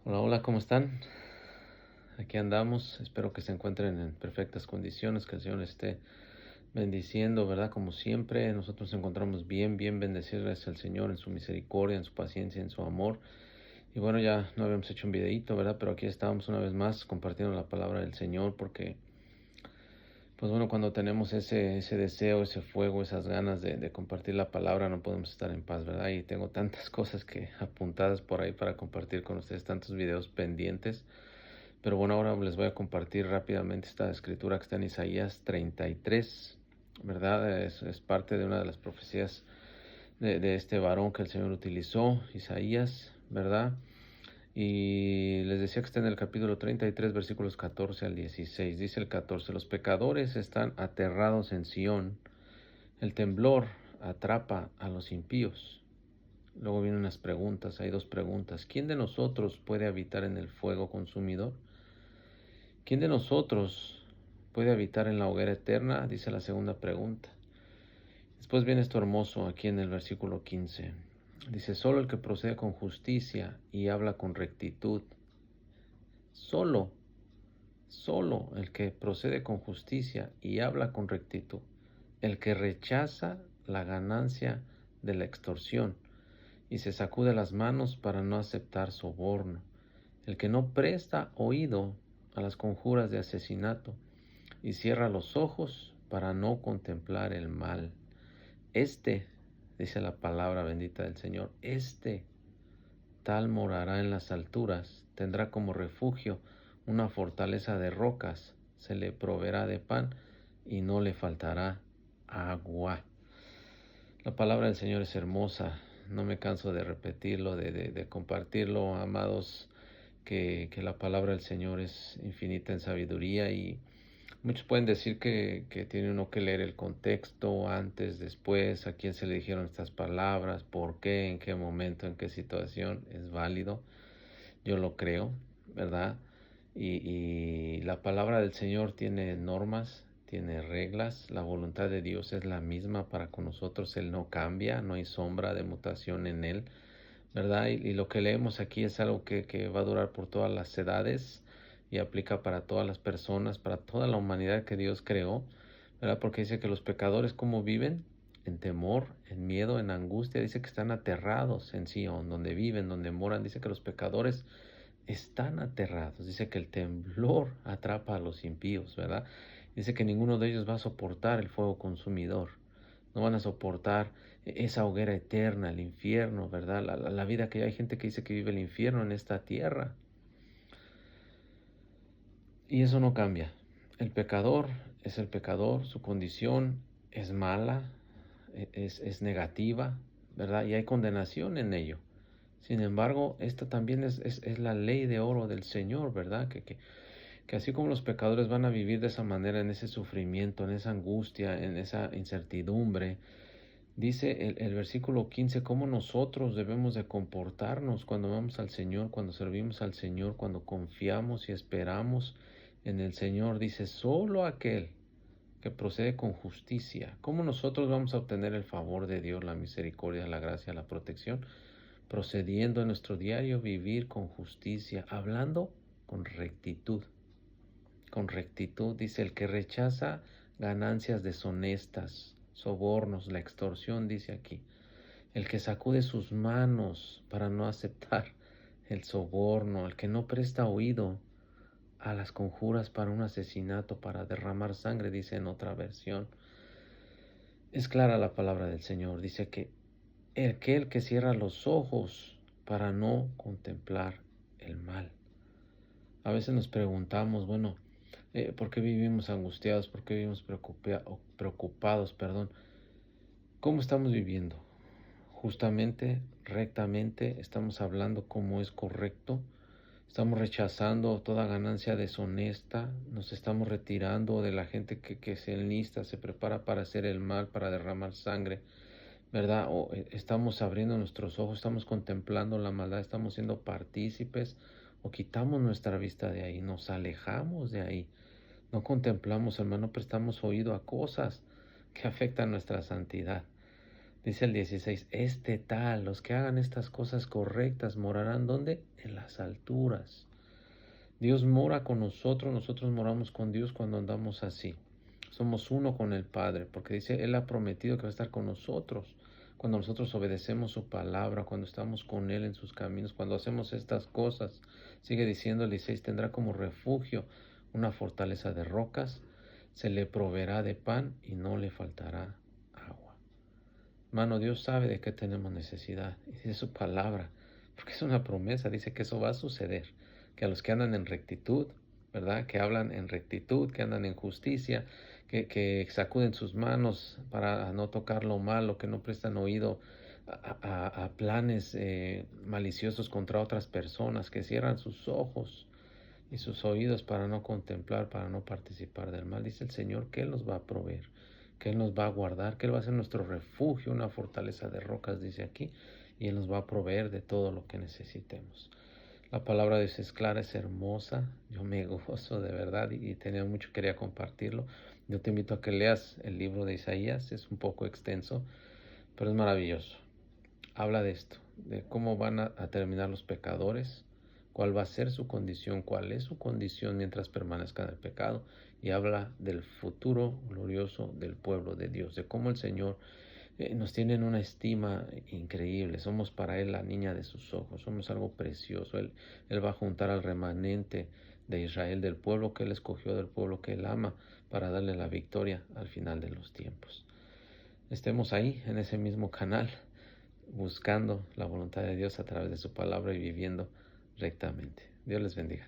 Hola, hola, ¿cómo están? Aquí andamos. Espero que se encuentren en perfectas condiciones, que el Señor esté bendiciendo, ¿verdad? Como siempre, nosotros nos encontramos bien, bien bendecidos gracias al Señor en su misericordia, en su paciencia, en su amor. Y bueno, ya no habíamos hecho un videíto, ¿verdad? Pero aquí estábamos una vez más compartiendo la palabra del Señor porque, pues bueno, cuando tenemos ese deseo, ese fuego, esas ganas de compartir la palabra, no podemos estar en paz, ¿verdad? Y tengo tantas cosas que apuntadas por ahí para compartir con ustedes, tantos videos pendientes. Pero bueno, ahora les voy a compartir rápidamente esta escritura que está en Isaías 33, ¿verdad? Es parte de una de las profecías de este varón que el Señor utilizó, Isaías, ¿verdad? Y les decía que está en el capítulo 33, versículos 14 al 16. Dice el 14: los pecadores están aterrados en Sión, el temblor atrapa a los impíos. Luego vienen unas preguntas, hay dos preguntas. ¿Quién de nosotros puede habitar en el fuego consumidor? ¿Quién de nosotros puede habitar en la hoguera eterna? Dice la segunda pregunta. Después viene esto hermoso aquí en el versículo 15. Dice: solo el que procede con justicia y habla con rectitud. Solo, solo el que procede con justicia y habla con rectitud. El que rechaza la ganancia de la extorsión y se sacude las manos para no aceptar soborno. El que no presta oído a las conjuras de asesinato y cierra los ojos para no contemplar el mal. Este, dice la palabra bendita del Señor, este tal morará en las alturas, tendrá como refugio una fortaleza de rocas, se le proveerá de pan y no le faltará agua. La palabra del Señor es hermosa, no me canso de repetirlo, de compartirlo, amados, que la palabra del Señor es infinita en sabiduría. Y muchos pueden decir que tiene uno que leer el contexto, antes, después, a quién se le dijeron estas palabras, por qué, en qué momento, en qué situación. Es válido, yo lo creo, ¿verdad? Y la palabra del Señor tiene normas, tiene reglas. La voluntad de Dios es la misma para con nosotros. Él no cambia, no hay sombra de mutación en Él, ¿verdad? Y lo que leemos aquí es algo que va a durar por todas las edades y aplica para todas las personas, para toda la humanidad que Dios creó, ¿verdad? Porque dice que los pecadores, ¿cómo viven? En temor, en miedo, en angustia. Dice que están aterrados en Sion, donde viven, donde moran. Dice que los pecadores están aterrados. Dice que el temblor atrapa a los impíos, ¿verdad? Dice que ninguno de ellos va a soportar el fuego consumidor. No van a soportar esa hoguera eterna, el infierno, ¿verdad? La vida que hay gente que dice que vive el infierno en esta tierra. Y eso no cambia. El pecador es el pecador, su condición es mala, es negativa, ¿verdad? Y hay condenación en ello. Sin embargo, esta también es la ley de oro del Señor, ¿verdad? Que así como los pecadores van a vivir de esa manera, en ese sufrimiento, en esa angustia, en esa incertidumbre, dice el versículo 15, cómo nosotros debemos de comportarnos cuando vamos al Señor, cuando servimos al Señor, cuando confiamos y esperamos en el Señor. Dice: solo aquel que procede con justicia. ¿Cómo nosotros vamos a obtener el favor de Dios, la misericordia, la gracia, la protección? Procediendo en nuestro diario vivir con justicia, hablando con rectitud. Con rectitud, dice: el que rechaza ganancias deshonestas, sobornos, la extorsión, dice aquí. El que sacude sus manos para no aceptar el soborno, el que no presta oído a las conjuras para un asesinato, para derramar sangre, dice en otra versión. Es clara la palabra del Señor, dice que aquel que cierra los ojos para no contemplar el mal. A veces nos preguntamos, bueno, ¿por qué vivimos angustiados? ¿Por qué vivimos preocupados? Perdón. ¿Cómo estamos viviendo? Justamente, rectamente, estamos hablando como es correcto. Estamos rechazando toda ganancia deshonesta. Nos estamos retirando de la gente que se enlista, se prepara para hacer el mal, para derramar sangre, ¿verdad? O estamos abriendo nuestros ojos, estamos contemplando la maldad, estamos siendo partícipes, o quitamos nuestra vista de ahí, nos alejamos de ahí. No contemplamos, hermano, no prestamos oído a cosas que afectan nuestra santidad. Dice el 16, este tal, los que hagan estas cosas correctas morarán ¿dónde? En las alturas. Dios mora con nosotros, nosotros moramos con Dios cuando andamos así. Somos uno con el Padre, porque dice, Él ha prometido que va a estar con nosotros. Cuando nosotros obedecemos su palabra, cuando estamos con Él en sus caminos, cuando hacemos estas cosas, sigue diciendo el 16, tendrá como refugio una fortaleza de rocas, se le proveerá de pan y no le faltará agua. Hermano, Dios sabe de qué tenemos necesidad y dice su palabra, porque es una promesa, dice que eso va a suceder, que a los que andan en rectitud, ¿verdad? Que hablan en rectitud, que andan en justicia, que sacuden sus manos para no tocar lo malo, que no prestan oído a planes maliciosos contra otras personas, que cierran sus ojos y sus oídos para no contemplar, para no participar del mal. Dice el Señor que Él nos va a proveer, que Él nos va a guardar, que Él va a ser nuestro refugio, una fortaleza de rocas, dice aquí, y Él nos va a proveer de todo lo que necesitemos. La palabra de Dios es clara, es hermosa, yo me gozo de verdad y tenía mucho, quería compartirlo. Yo te invito a que leas el libro de Isaías, es un poco extenso, pero es maravilloso. Habla de esto, de cómo van a terminar los pecadores, cuál va a ser su condición, cuál es su condición mientras permanezcan en el pecado, y habla del futuro glorioso del pueblo de Dios, de cómo el Señor nos tiene en una estima increíble, somos para Él la niña de sus ojos, somos algo precioso, Él va a juntar al remanente de Israel, del pueblo que Él escogió, del pueblo que Él ama, para darle la victoria al final de los tiempos. Estemos ahí, en ese mismo canal, buscando la voluntad de Dios a través de su palabra y viviendo rectamente. Dios les bendiga.